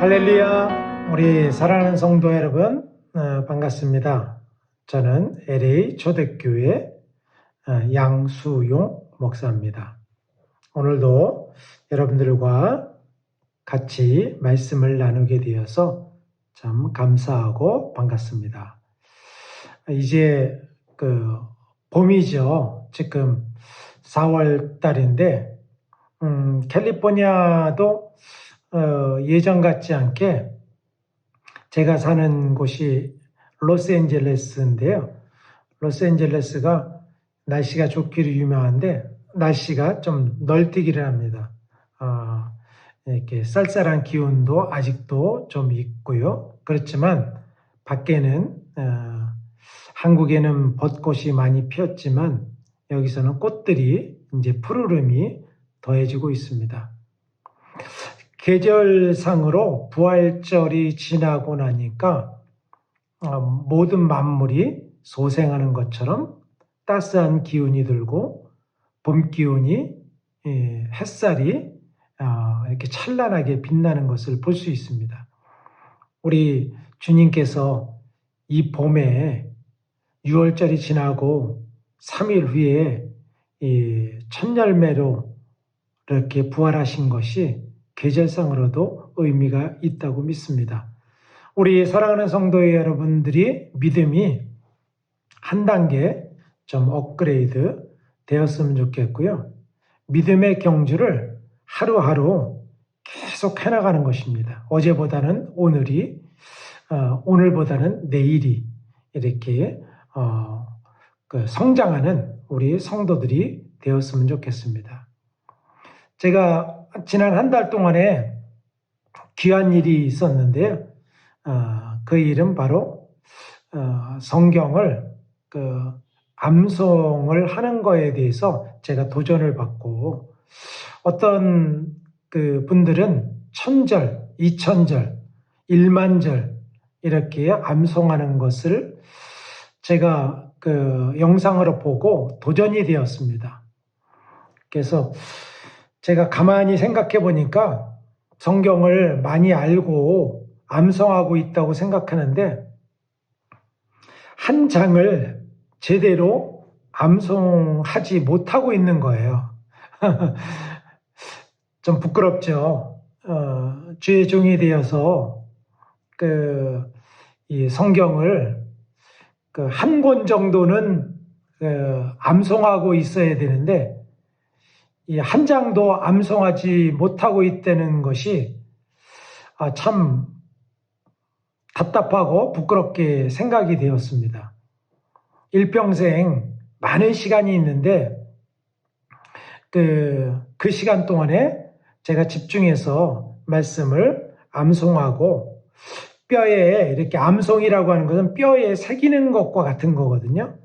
할렐루야, 우리 사랑하는 성도 여러분, 반갑습니다. 저는 LA 초대교회 양수용 목사입니다. 오늘도 여러분들과 같이 말씀을 나누게 되어서 참 감사하고 반갑습니다. 이제 봄이죠. 지금 4월 달인데 캘리포니아도 예전 같지 않게 제가 사는 곳이 로스앤젤레스인데요. 로스앤젤레스가 날씨가 좋기로 유명한데 날씨가 좀 널뛰기를 합니다. 이렇게 쌀쌀한 기온도 아직도 좀 있고요. 그렇지만 밖에는 한국에는 벚꽃이 많이 피었지만 여기서는 꽃들이 이제 푸르름이 더해지고 있습니다. 계절상으로 부활절이 지나고 나니까 모든 만물이 소생하는 것처럼 따스한 기운이 들고 봄 기운이 햇살이 이렇게 찬란하게 빛나는 것을 볼 수 있습니다. 우리 주님께서 이 봄에 6월절이 지나고 3일 후에 이 첫 열매로 이렇게 부활하신 것이 계절상으로도 의미가 있다고 믿습니다. 우리 사랑하는 성도 여러분들이 믿음이 한 단계 좀 업그레이드 되었으면 좋겠고요. 믿음의 경주를 하루하루 계속 해나가는 것입니다. 어제보다는 오늘이, 오늘보다는 내일이 이렇게 성장하는 우리 성도들이 되었으면 좋겠습니다. 제가 지난 한 달 동안에 귀한 일이 있었는데요. 그 일은 바로 성경을 암송을 하는 거에 대해서 제가 도전을 받고 어떤 분들은 1000절, 2000절, 1만절 이렇게 암송하는 것을 제가 영상으로 보고 도전이 되었습니다. 그래서 제가 가만히 생각해 보니까 성경을 많이 알고 암송하고 있다고 생각하는데 한 장을 제대로 암송하지 못하고 있는 거예요. 좀 부끄럽죠. 주의 종이 되어서 이 성경을 한 권 정도는 암송하고 있어야 되는데 이 한 장도 암송하지 못하고 있다는 것이 참 답답하고 부끄럽게 생각이 되었습니다. 일평생 많은 시간이 있는데 그 시간 동안에 제가 집중해서 말씀을 암송하고 뼈에 이렇게 암송이라고 하는 것은 뼈에 새기는 것과 같은 거거든요.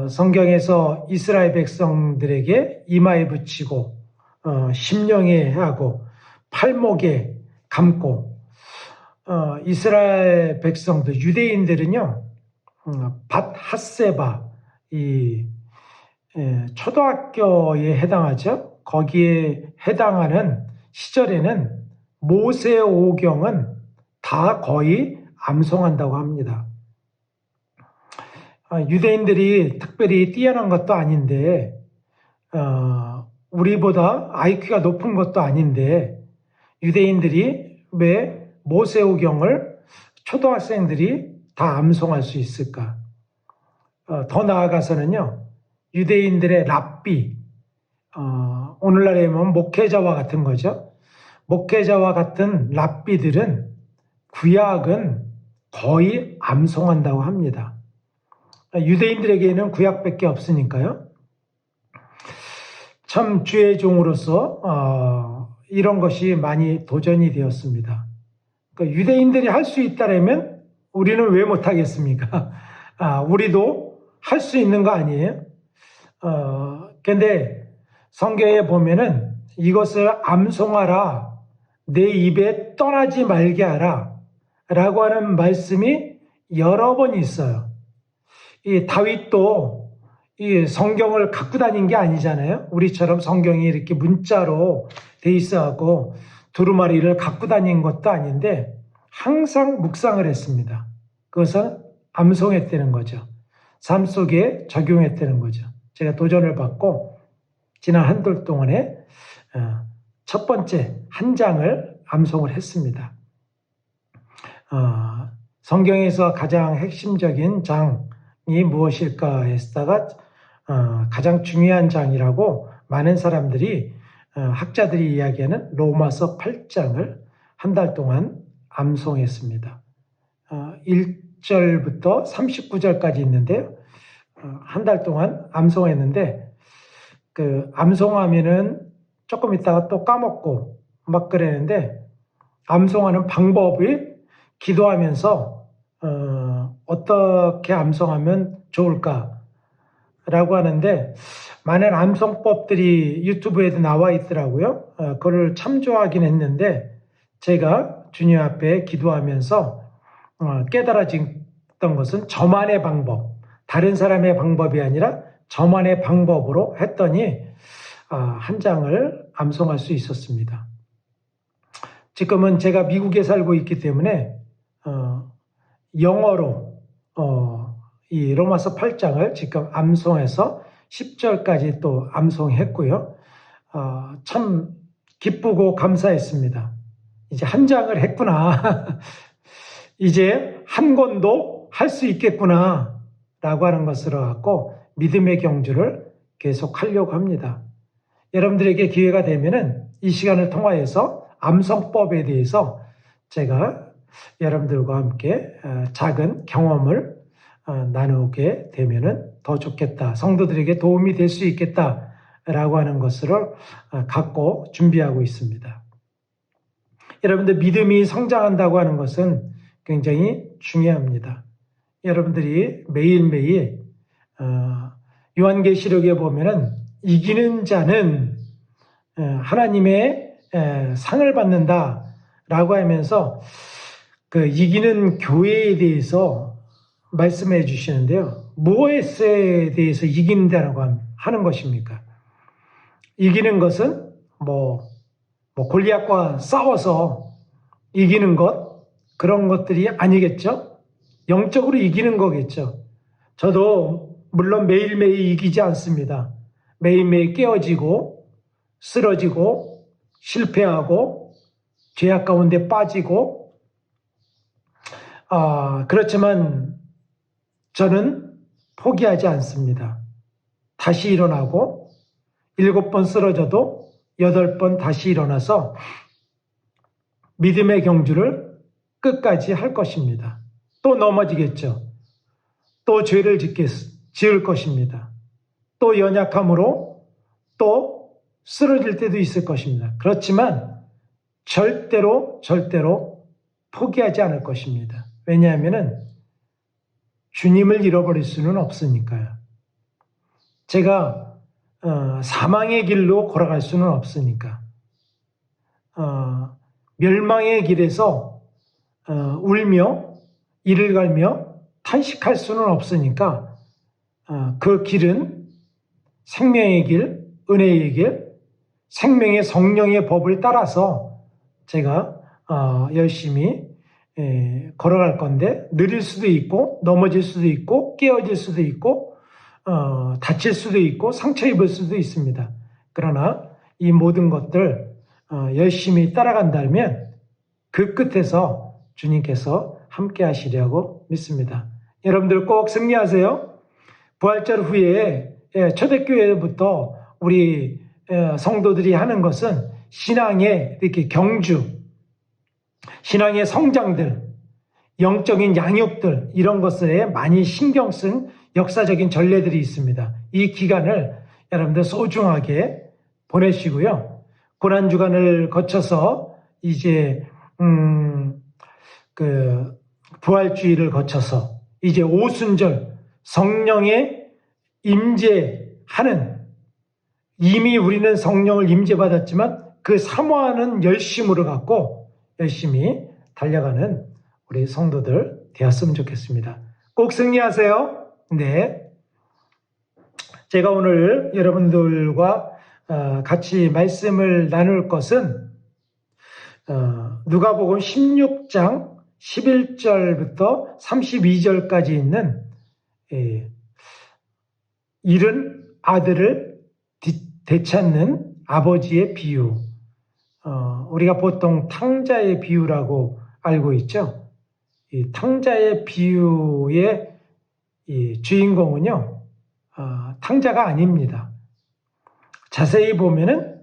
성경에서 이스라엘 백성들에게 이마에 붙이고 심령에 하고 팔목에 감고 이스라엘 백성들 유대인들은요 밧 핫세바 이 초등학교에 해당하죠. 거기에 해당하는 시절에는 모세오경은 다 거의 암송한다고 합니다. 유대인들이 특별히 뛰어난 것도 아닌데 우리보다 IQ가 높은 것도 아닌데 유대인들이 왜 모세오경을 초등학생들이 다 암송할 수 있을까? 더 나아가서는요. 유대인들의 랍비, 오늘날에 보면 목회자와 같은 거죠. 목회자와 같은 랍비들은 구약은 거의 암송한다고 합니다. 유대인들에게는 구약밖에 없으니까요. 참 주의 종으로서 이런 것이 많이 도전이 되었습니다. 그러니까 유대인들이 할 수 있다면 우리는 왜 못하겠습니까? 우리도 할 수 있는 거 아니에요? 근데 성경에 보면은 이것을 암송하라, 내 입에 떠나지 말게 하라 라고 하는 말씀이 여러 번 있어요. 이 다윗도 이 성경을 갖고 다닌 게 아니잖아요. 우리처럼 성경이 이렇게 문자로 돼 있어갖고 두루마리를 갖고 다닌 것도 아닌데 항상 묵상을 했습니다. 그것은 암송했다는 거죠. 삶 속에 적용했다는 거죠. 제가 도전을 받고 지난 한 달 동안에 첫 번째 한 장을 암송을 했습니다. 성경에서 가장 핵심적인 장이 무엇일까 했다가 가장 중요한 장이라고 많은 사람들이 학자들이 이야기하는 로마서 8장을 한 달 동안 암송했습니다. 1절부터 39절까지 있는데요. 한 달 동안 암송했는데 그 암송하면은 조금 있다가 또 까먹고 막 그랬는데 암송하는 방법이 기도하면서 어떻게 암송하면 좋을까라고 하는데 많은 암송법들이 유튜브에도 나와 있더라고요. 그걸 참조하긴 했는데 제가 주님 앞에 기도하면서 깨달아졌던 것은 저만의 방법, 다른 사람의 방법이 아니라 저만의 방법으로 했더니 한 장을 암송할 수 있었습니다. 지금은 제가 미국에 살고 있기 때문에 영어로 이 로마서 8장을 지금 암송해서 10절까지 또 암송했고요. 참 기쁘고 감사했습니다. 이제 한 장을 했구나. 이제 한 권도 할 수 있겠구나 라고 하는 것으로 갖고 믿음의 경주를 계속 하려고 합니다. 여러분들에게 기회가 되면은 이 시간을 통하여서 암송법에 대해서 제가 여러분들과 함께 작은 경험을 나누게 되면은 더 좋겠다. 성도들에게 도움이 될 수 있겠다라고 하는 것을 갖고 준비하고 있습니다. 여러분들 믿음이 성장한다고 하는 것은 굉장히 중요합니다. 여러분들이 매일매일 요한계시록에 보면은 이기는 자는 하나님의 상을 받는다라고 하면서 그 이기는 교회에 대해서 말씀해 주시는데요. 무엇에 대해서 이긴다라고 하는 것입니까? 이기는 것은 골리앗과 싸워서 이기는 것, 그런 것들이 아니겠죠? 영적으로 이기는 거겠죠. 저도 물론 매일매일 이기지 않습니다. 매일매일 깨어지고 쓰러지고 실패하고 죄악 가운데 빠지고 그렇지만 저는 포기하지 않습니다. 다시 일어나고 7번 쓰러져도 8번 다시 일어나서 믿음의 경주를 끝까지 할 것입니다. 또 넘어지겠죠. 또 죄를 지을 것입니다. 또 연약함으로 또 쓰러질 때도 있을 것입니다. 그렇지만 절대로 포기하지 않을 것입니다. 왜냐하면 주님을 잃어버릴 수는 없으니까요. 제가 사망의 길로 걸어갈 수는 없으니까 멸망의 길에서 울며 이를 갈며 탄식할 수는 없으니까 그 길은 생명의 길, 은혜의 길, 생명의 성령의 법을 따라서 제가 열심히 걸어갈 건데 느릴 수도 있고 넘어질 수도 있고 깨어질 수도 있고 다칠 수도 있고 상처 입을 수도 있습니다. 그러나 이 모든 것들 열심히 따라간다면 그 끝에서 주님께서 함께 하시려고 믿습니다. 여러분들 꼭 승리하세요. 부활절 후에 초대교회부터 우리 성도들이 하는 것은 신앙의 이렇게 경주, 신앙의 성장들, 영적인 양육들 이런 것에 많이 신경 쓴 역사적인 전례들이 있습니다. 이 기간을 여러분들 소중하게 보내시고요. 고난주간을 거쳐서 이제 그 부활주의를 거쳐서 이제 오순절 성령의 임재하는, 이미 우리는 성령을 임재받았지만 그 사모하는 열심으로 갖고 열심히 달려가는 우리 성도들 되었으면 좋겠습니다. 꼭 승리하세요. 네. 제가 오늘 여러분들과 같이 말씀을 나눌 것은 누가복음 16장 11절부터 32절까지 있는 잃은 아들을 되찾는 아버지의 비유, 우리가 보통 탕자의 비유라고 알고 있죠. 이 탕자의 비유의 이 주인공은요, 탕자가 아닙니다. 자세히 보면은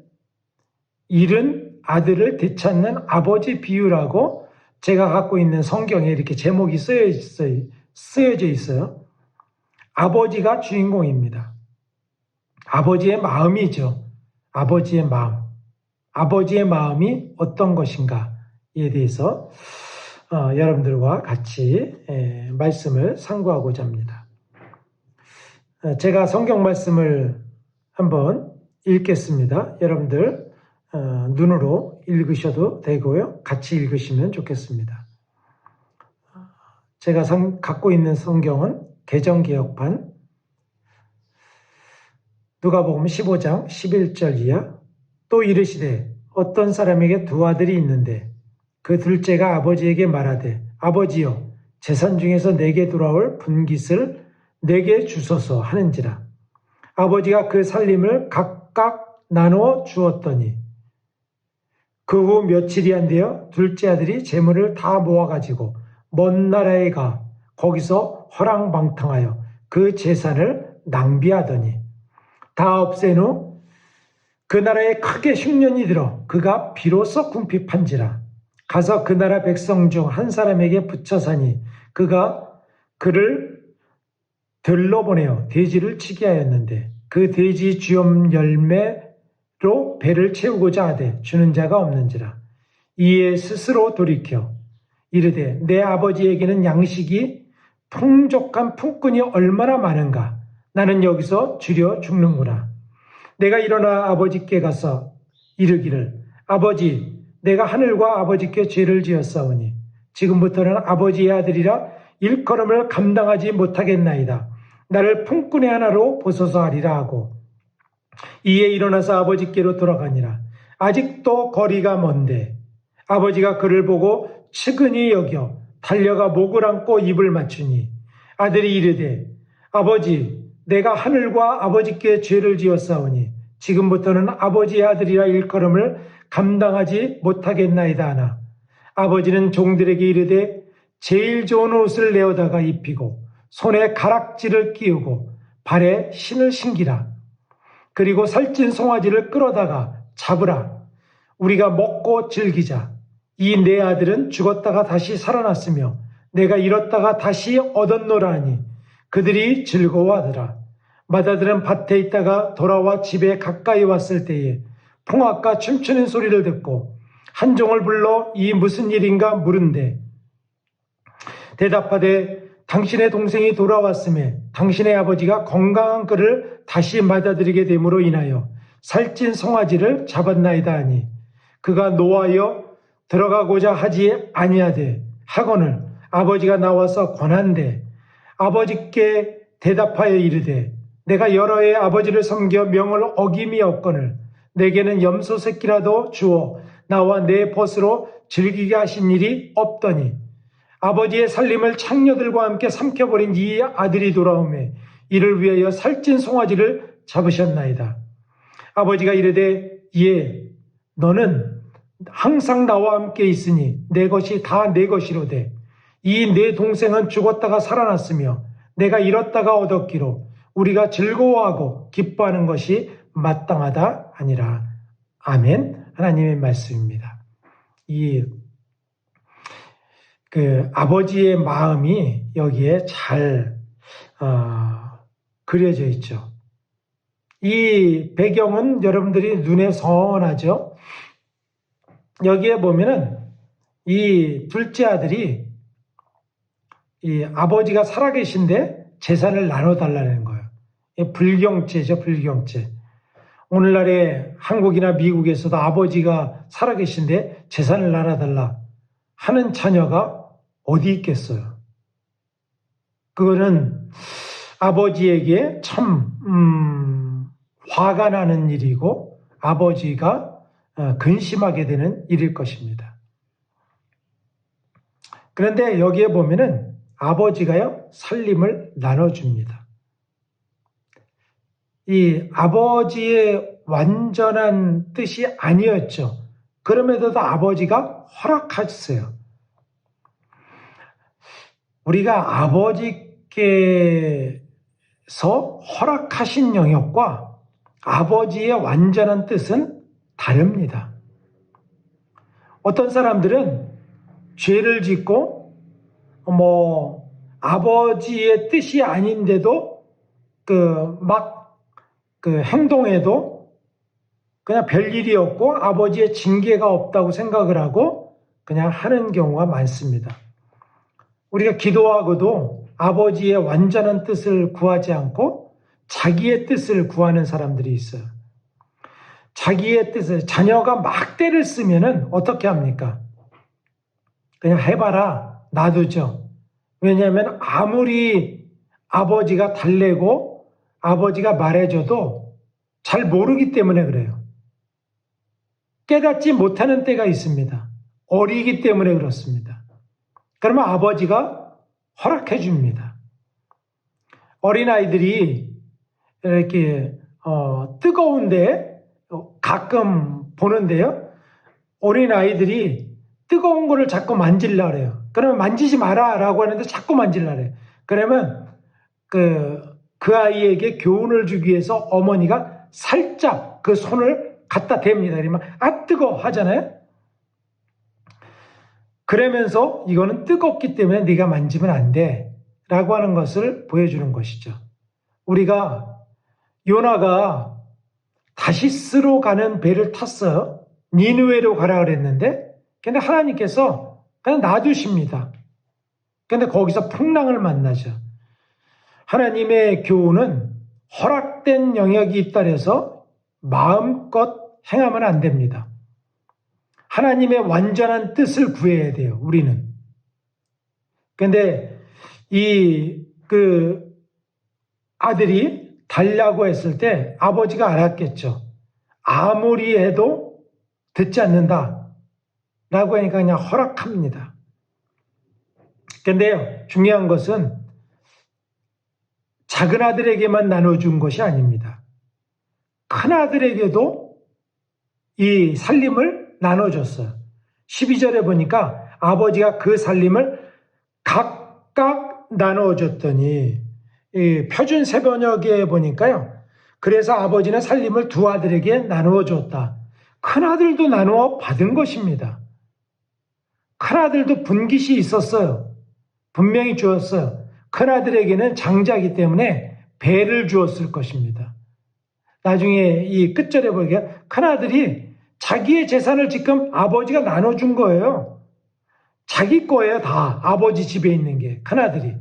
잃은 아들을 되찾는 아버지 비유라고 제가 갖고 있는 성경에 이렇게 제목이 쓰여져 있어요. 아버지가 주인공입니다. 아버지의 마음이죠. 아버지의 마음. 아버지의 마음이 어떤 것인가에 대해서 여러분들과 같이 말씀을 상고하고자 합니다. 제가 성경 말씀을 한번 읽겠습니다. 여러분들 눈으로 읽으셔도 되고요. 같이 읽으시면 좋겠습니다. 제가 갖고 있는 성경은 개정개혁판 누가복음 15장 11절 이하. 또 이르시되 어떤 사람에게 두 아들이 있는데 그 둘째가 아버지에게 말하되 아버지여 재산 중에서 내게 돌아올 분깃을 내게 주소서 하는지라. 아버지가 그 살림을 각각 나누어 주었더니 그 후 며칠이 안 되어 둘째 아들이 재물을 다 모아가지고 먼 나라에 가 거기서 허랑방탕하여 그 재산을 낭비하더니 다 없앤 후 그 나라에 크게 흉년이 들어 그가 비로소 궁핍한지라. 가서 그 나라 백성 중 한 사람에게 붙여 사니 그가 그를 들러보내어 돼지를 치게 하였는데 그 돼지 주염 열매로 배를 채우고자 하되 주는 자가 없는지라. 이에 스스로 돌이켜 이르되 내 아버지에게는 양식이 풍족한 품꾼이 얼마나 많은가. 나는 여기서 주려 죽는구나. 내가 일어나 아버지께 가서 이르기를 아버지 내가 하늘과 아버지께 죄를 지었사오니 지금부터는 아버지의 아들이라 일컬음을 감당하지 못하겠나이다. 나를 품꾼의 하나로 보소서 하리라 하고 이에 일어나서 아버지께로 돌아가니라. 아직도 거리가 먼데 아버지가 그를 보고 측은히 여겨 달려가 목을 안고 입을 맞추니 아들이 이르되 아버지 내가 하늘과 아버지께 죄를 지었사오니 지금부터는 아버지의 아들이라 일컬음을 감당하지 못하겠나이다 하나 아버지는 종들에게 이르되 제일 좋은 옷을 내어다가 입히고 손에 가락지를 끼우고 발에 신을 신기라. 그리고 살찐 송아지를 끌어다가 잡으라. 우리가 먹고 즐기자. 이 내 아들은 죽었다가 다시 살아났으며 내가 잃었다가 다시 얻었노라 하니 그들이 즐거워하더라. 맏아들은 밭에 있다가 돌아와 집에 가까이 왔을 때에 풍악과 춤추는 소리를 듣고 한 종을 불러 이 무슨 일인가 물은데 대답하되 당신의 동생이 돌아왔음에 당신의 아버지가 건강한 그를 다시 맞아들이게 됨으로 인하여 살찐 송아지를 잡았나이다 하니 그가 노하여 들어가고자 하지 아니하되 하거늘 아버지가 나와서 권한대 아버지께 대답하여 이르되 내가 여러 해 아버지를 섬겨 명을 어김이 없거늘 내게는 염소 새끼라도 주어 나와 내 벗으로 즐기게 하신 일이 없더니 아버지의 살림을 창녀들과 함께 삼켜버린 이 아들이 돌아오매 이를 위하여 살찐 송아지를 잡으셨나이다. 아버지가 이르되 예 너는 항상 나와 함께 있으니 내 것이 다 내 것이로되 이 내 동생은 죽었다가 살아났으며 내가 잃었다가 얻었기로 우리가 즐거워하고 기뻐하는 것이 마땅하다 하니라. 아멘. 하나님의 말씀입니다. 아버지의 마음이 여기에 잘 그려져 있죠. 이 배경은 여러분들이 눈에 선하죠. 여기에 보면은 이 둘째 아들이 이 아버지가 살아계신데 재산을 나눠달라는 거예요. 불경죄죠, 불경죄. 오늘날에 한국이나 미국에서도 아버지가 살아계신데 재산을 나눠달라 하는 자녀가 어디 있겠어요? 그거는 아버지에게 참 화가 나는 일이고 아버지가 근심하게 되는 일일 것입니다. 그런데 여기에 보면은 아버지가요, 살림을 나눠줍니다. 이 아버지의 완전한 뜻이 아니었죠. 그럼에도 아버지가 허락하셨어요. 우리가 아버지께서 허락하신 영역과 아버지의 완전한 뜻은 다릅니다. 어떤 사람들은 죄를 짓고 아버지의 뜻이 아닌데도 행동에도 그냥 별일이 없고 아버지의 징계가 없다고 생각을 하고 그냥 하는 경우가 많습니다. 우리가 기도하고도 아버지의 완전한 뜻을 구하지 않고 자기의 뜻을 구하는 사람들이 있어요. 자기의 뜻을, 자녀가 막 때를 쓰면은 어떻게 합니까? 그냥 해봐라, 놔두죠. 왜냐하면 아무리 아버지가 달래고 아버지가 말해줘도 잘 모르기 때문에 그래요. 깨닫지 못하는 때가 있습니다. 어리기 때문에 그렇습니다. 그러면 아버지가 허락해 줍니다. 어린아이들이 이렇게 뜨거운데 가끔 보는데요. 어린아이들이 뜨거운 거를 자꾸 만질라 그래요. 그러면 만지지 마라 라고 하는데 자꾸 만질라 그래요. 그러면 그 아이에게 교훈을 주기 위해서 어머니가 살짝 그 손을 갖다 댑니다. 그러면 뜨거워 하잖아요. 그러면서 이거는 뜨겁기 때문에 네가 만지면 안 돼 라고 하는 것을 보여주는 것이죠. 우리가 요나가 다시스로 가는 배를 탔어요. 니느웨로 가라 그랬는데 근데 하나님께서 그냥 놔두십니다. 근데 거기서 풍랑을 만나죠. 하나님의 교훈은 허락된 영역이 있다 해서 마음껏 행하면 안 됩니다. 하나님의 완전한 뜻을 구해야 돼요, 우리는. 근데 아들이 달라고 했을 때 아버지가 알았겠죠. 아무리 해도 듣지 않는다 라고 하니까 그냥 허락합니다. 근데요, 중요한 것은 작은 아들에게만 나눠준 것이 아닙니다. 큰 아들에게도 이 살림을 나눠줬어요. 12절에 보니까 아버지가 그 살림을 각각 나눠줬더니 이 표준 세번역에 보니까요. 그래서 아버지는 살림을 두 아들에게 나누어 줬다. 큰 아들도 나누어 받은 것입니다. 큰 아들도 분깃이 있었어요. 분명히 주었어요. 큰 아들에게는 장자이기 때문에 배를 주었을 것입니다. 나중에 이 끝절에 보니까 큰 아들이 자기의 재산을 지금 아버지가 나눠준 거예요. 자기 거예요, 다. 아버지 집에 있는 게, 큰 아들이.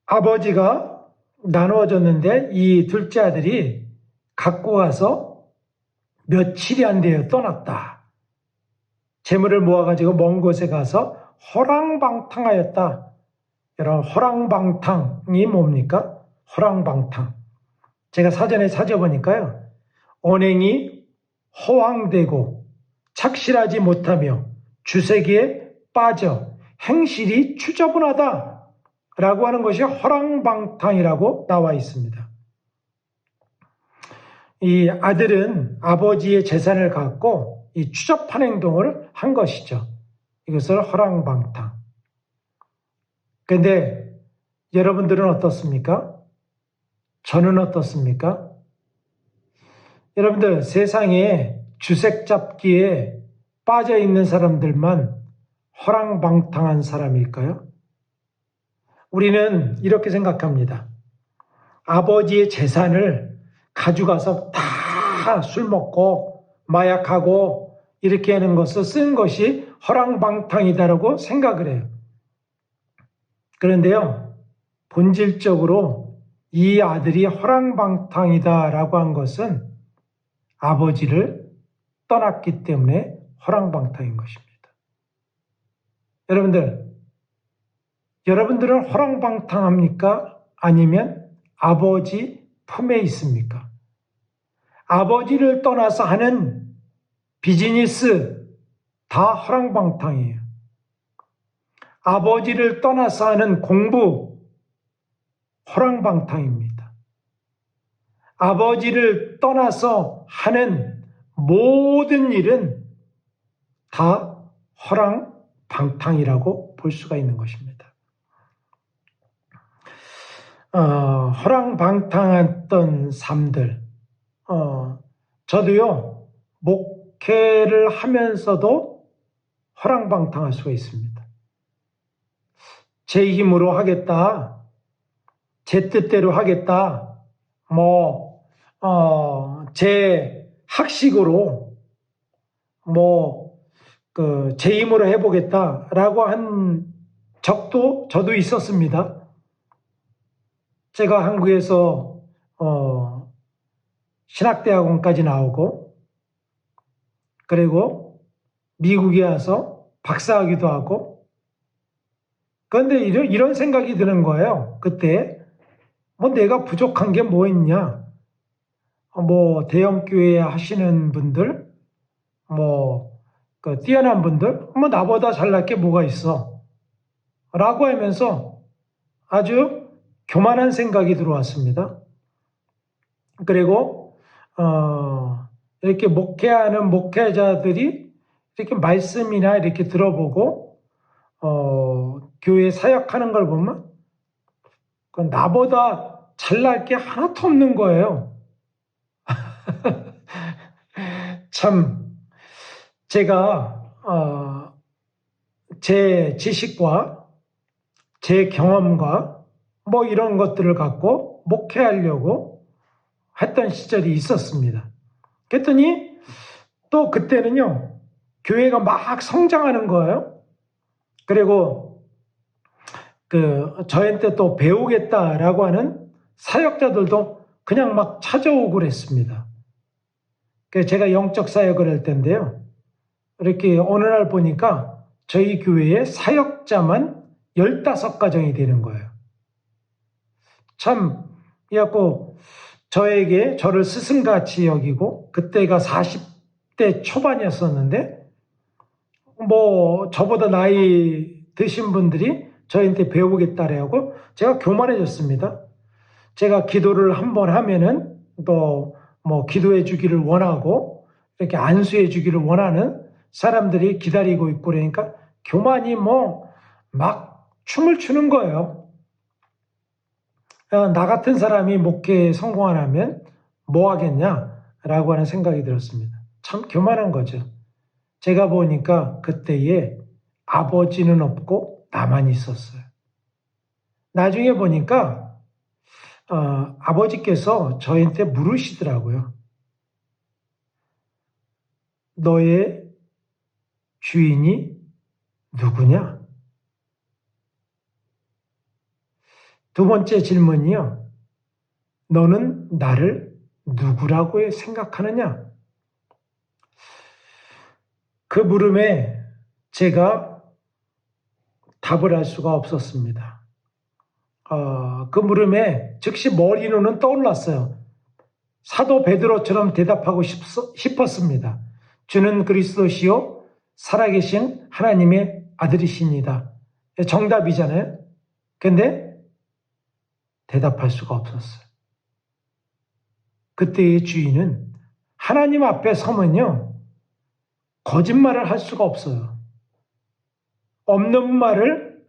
아버지가 나누어줬는데 이 둘째 아들이 갖고 가서 며칠이 안 되어 떠났다. 재물을 모아가지고 먼 곳에 가서 허랑방탕하였다. 여러분, 허랑방탕이 뭡니까? 허랑방탕. 제가 사전에 찾아보니까요. 언행이 허황되고 착실하지 못하며 주색에 빠져 행실이 추저분하다 라고 하는 것이 허랑방탕이라고 나와 있습니다. 이 아들은 아버지의 재산을 갖고 이 추접한 행동을 한 것이죠. 이것을 허랑방탕. 그런데 여러분들은 어떻습니까? 저는 어떻습니까? 여러분들 세상에 주색 잡기에 빠져 있는 사람들만 허랑방탕한 사람일까요? 우리는 이렇게 생각합니다. 아버지의 재산을 가져가서 다 술 먹고 마약하고 이렇게 하는 것을 쓴 것이 허랑방탕이다라고 생각을 해요. 그런데요, 본질적으로 이 아들이 허랑방탕이다라고 한 것은 아버지를 떠났기 때문에 허랑방탕인 것입니다. 여러분들은 허랑방탕합니까? 아니면 아버지 품에 있습니까? 아버지를 떠나서 하는 비즈니스, 다 허랑방탕이에요. 아버지를 떠나서 하는 공부, 허랑방탕입니다. 아버지를 떠나서 하는 모든 일은 다 허랑방탕이라고 볼 수가 있는 것입니다. 허랑방탕했던 삶들, 저도요, 목회를 하면서도 허랑방탕할 수가 있습니다. 제 힘으로 하겠다, 제 뜻대로 하겠다, 제 학식으로, 제 힘으로 해보겠다라고 한 적도 저도 있었습니다. 제가 한국에서 신학대학원까지 나오고, 그리고 미국에 와서 박사학위도 하고, 그런데 이런 생각이 드는 거예요. 그때 내가 부족한 게 뭐 있냐? 대형교회 하시는 분들, 뛰어난 분들, 나보다 잘날 게 뭐가 있어? 라고 하면서 아주 교만한 생각이 들어왔습니다. 그리고 이렇게 목회하는 목회자들이 이렇게 말씀이나 이렇게 들어보고 교회 사역하는 걸 보면 나보다 잘날 게 하나도 없는 거예요. 참 제가 제 지식과 제 경험과 이런 것들을 갖고 목회하려고 했던 시절이 있었습니다. 그랬더니 또 그때는요, 교회가 막 성장하는 거예요. 그리고 저한테 또 배우겠다라고 하는 사역자들도 그냥 막 찾아오고 그랬습니다. 그래서 제가 영적 사역을 할 텐데요, 이렇게 어느 날 보니까 저희 교회에 사역자만 15가정이 되는 거예요. 참, 그래갖고 저를 스승같이 여기고, 그때가 40대 초반이었었는데, 저보다 나이 드신 분들이 저한테 배우겠다 그래갖고 제가 교만해졌습니다. 제가 기도를 한번 하면은 또 기도해 주기를 원하고, 이렇게 안수해 주기를 원하는 사람들이 기다리고 있고, 그러니까 교만이 막 춤을 추는 거예요. 나 같은 사람이 목회에 성공 안 하면 뭐 하겠냐라고 하는 생각이 들었습니다. 참 교만한 거죠. 제가 보니까 그때에 아버지는 없고 나만 있었어요. 나중에 보니까 아버지께서 저한테 물으시더라고요. 너의 주인이 누구냐? 두 번째 질문이요. 너는 나를 누구라고 생각하느냐? 그 물음에 제가 답을 할 수가 없었습니다. 그 물음에 즉시 머리로는 떠올랐어요. 사도 베드로처럼 대답하고 싶었습니다. 주는 그리스도시요 살아계신 하나님의 아들이십니다. 정답이잖아요. 근데 대답할 수가 없었어요. 그때의 주인은 하나님 앞에 서면요, 거짓말을 할 수가 없어요. 없는 말을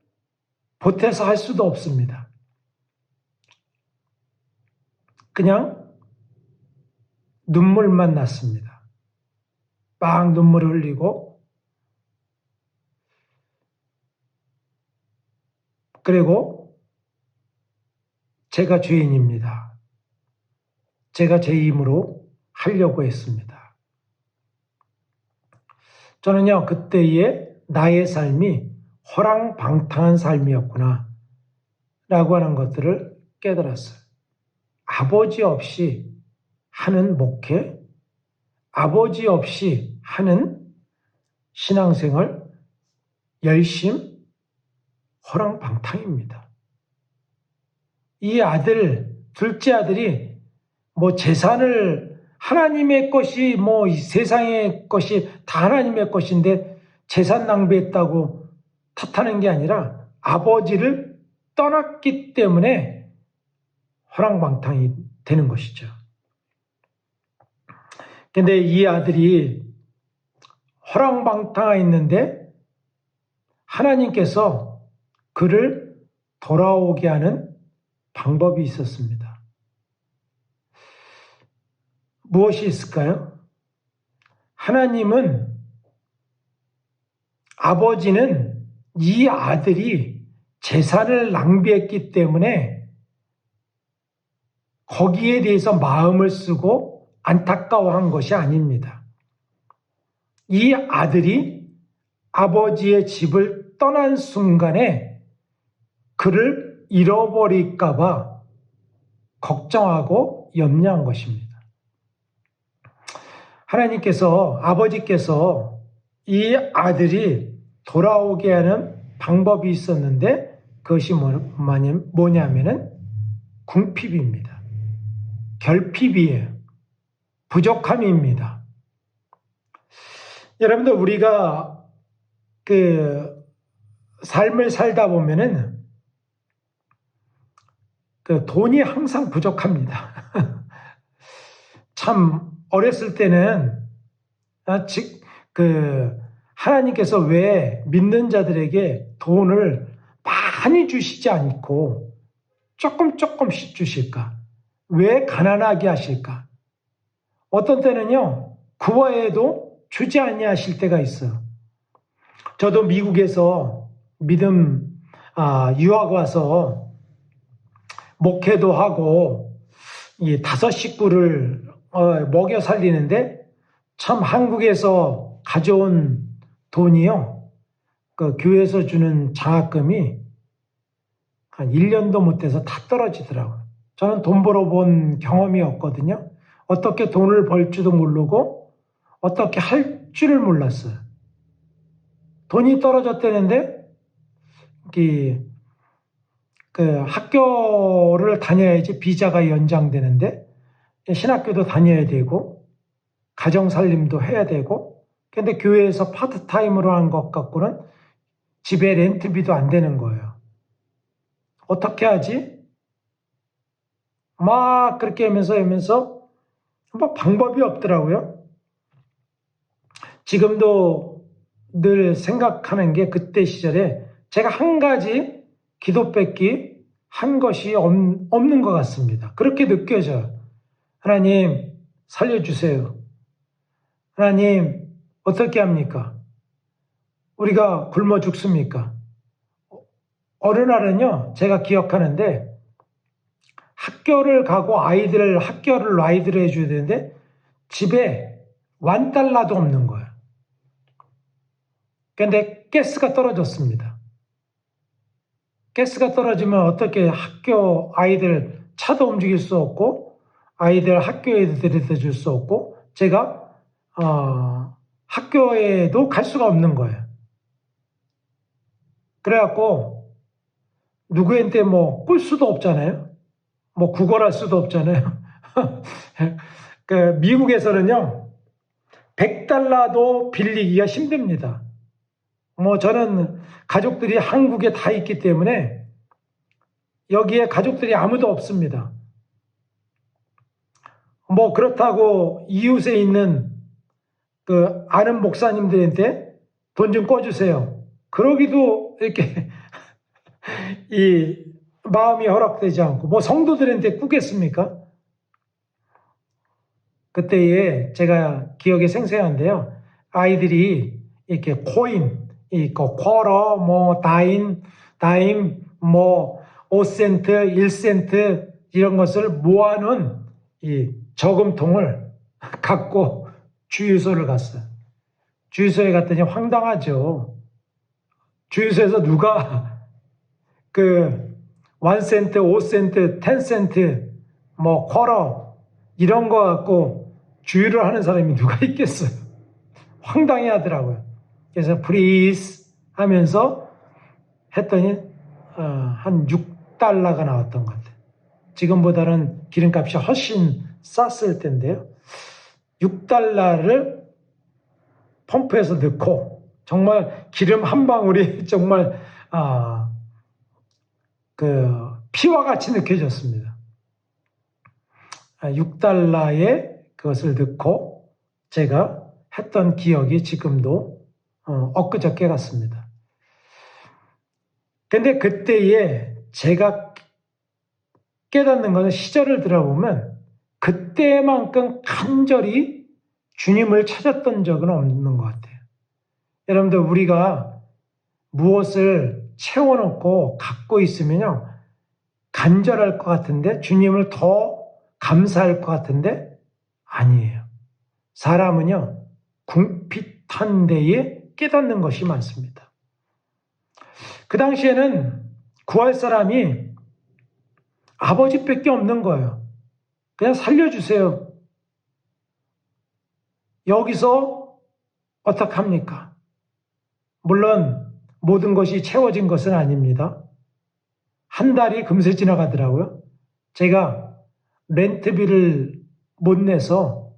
보태서 할 수도 없습니다. 그냥 눈물만 났습니다. 막 눈물을 흘리고, 그리고 제가 죄인입니다. 제가 제 힘으로 하려고 했습니다. 저는요, 그때의 나의 삶이 허랑방탕한 삶이었구나 라고 하는 것들을 깨달았어요. 아버지 없이 하는 목회, 아버지 없이 하는 신앙생활, 열심, 허랑방탕입니다. 이 둘째 아들이 재산을 하나님의 것이 이 세상의 것이 다 하나님의 것인데 재산 낭비했다고 탓하는 게 아니라 아버지를 떠났기 때문에 허랑방탕이 되는 것이죠. 근데 이 아들이 허랑방탕했는데 하나님께서 그를 돌아오게 하는 방법이 있었습니다. 무엇이 있을까요? 하나님은, 아버지는 이 아들이 재산을 낭비했기 때문에 거기에 대해서 마음을 쓰고 안타까워한 것이 아닙니다. 이 아들이 아버지의 집을 떠난 순간에 그를 잃어버릴까봐 걱정하고 염려한 것입니다. 하나님께서, 아버지께서 이 아들이 돌아오게 하는 방법이 있었는데 그것이 뭐냐면은 궁핍입니다. 결핍이에요. 부족함입니다. 여러분들, 우리가 그 삶을 살다 보면은 그 돈이 항상 부족합니다. 참 어렸을 때는 하나님께서 왜 믿는 자들에게 돈을 많이 주시지 않고 조금씩 주실까? 왜 가난하게 하실까? 어떤 때는요, 구워해도 주지 아니하실 때가 있어요. 저도 미국에서 유학 와서 목회도 하고 이 5 식구를 먹여 살리는데, 참 한국에서 가져온 돈이요, 그 교회에서 주는 장학금이 한 1년도 못 돼서 다 떨어지더라고요. 저는 돈 벌어본 경험이 없거든요. 어떻게 돈을 벌 줄도 모르고 어떻게 할 줄을 몰랐어요. 돈이 떨어졌다는데 그 학교를 다녀야지 비자가 연장되는데, 신학교도 다녀야 되고 가정살림도 해야 되고, 근데 교회에서 파트타임으로 한 것 갖고는 집에 렌트비도 안 되는 거예요. 어떻게 하지? 막 그렇게 하면서 뭐 방법이 없더라고요. 지금도 늘 생각하는 게, 그때 시절에 제가 한 가지 기도밖에 한 것이 없는 것 같습니다. 그렇게 느껴져요. 하나님 살려주세요. 하나님 어떻게 합니까? 우리가 굶어 죽습니까? 어느 날은요, 제가 기억하는데, 학교를 가고 학교를 해줘야 되는데 집에 $1도 없는 거예요. 근데 가스가 떨어졌습니다. 가스가 떨어지면 어떻게 학교 아이들 차도 움직일 수 없고 아이들 학교에 데려다 줄 수 없고 제가 학교에도 갈 수가 없는 거예요. 그래갖고 누구한테 뭐 꿀 수도 없잖아요. 뭐 구걸할 수도 없잖아요. 그 미국에서는요, $100도 빌리기가 힘듭니다. 뭐 저는 가족들이 한국에 다 있기 때문에 여기에 가족들이 아무도 없습니다. 뭐 그렇다고 이웃에 있는 그 아는 목사님들한테 돈 좀 꿔주세요. 그러기도 이렇게 이 마음이 허락되지 않고, 뭐 성도들한테 꾸겠습니까? 그때에 제가 기억에 생생한데요, 아이들이 이렇게 코인, 쿼러, 뭐 다임, 뭐 5센트, 1센트 이런 것을 모아놓은 이 저금통을 갖고 주유소를 갔어요. 주유소에 갔더니 황당하죠. 주유소에서 누가 그 1센트, 5센트, 10센트, 뭐 쿼러 이런 거 갖고 주유를 하는 사람이 누가 있겠어요. 황당해 하더라고요. 그래서 please 하면서 했더니 한 $6가 나왔던 것 같아요. 지금보다는 기름값이 훨씬 쌌을 텐데요. $6를 펌프에서 넣고 정말 기름 한 방울이 정말 그 피와 같이 느껴졌습니다. 6달러에 그것을 넣고 제가 했던 기억이 지금도 엊그저께 같습니다. 근데 그때에 제가 깨닫는 것은 시절을 들어보면 그때만큼 간절히 주님을 찾았던 적은 없는 것 같아요. 여러분들 우리가 무엇을 채워놓고 갖고 있으면요 간절할 것 같은데 주님을 더 감사할 것 같은데 아니에요. 사람은요 궁핍한 데에 깨닫는 것이 많습니다. 그 당시에는 구할 사람이 아버지밖에 없는 거예요. 그냥 살려주세요. 여기서 어떡합니까? 물론 모든 것이 채워진 것은 아닙니다. 한 달이 금세 지나가더라고요. 제가 렌트비를 못 내서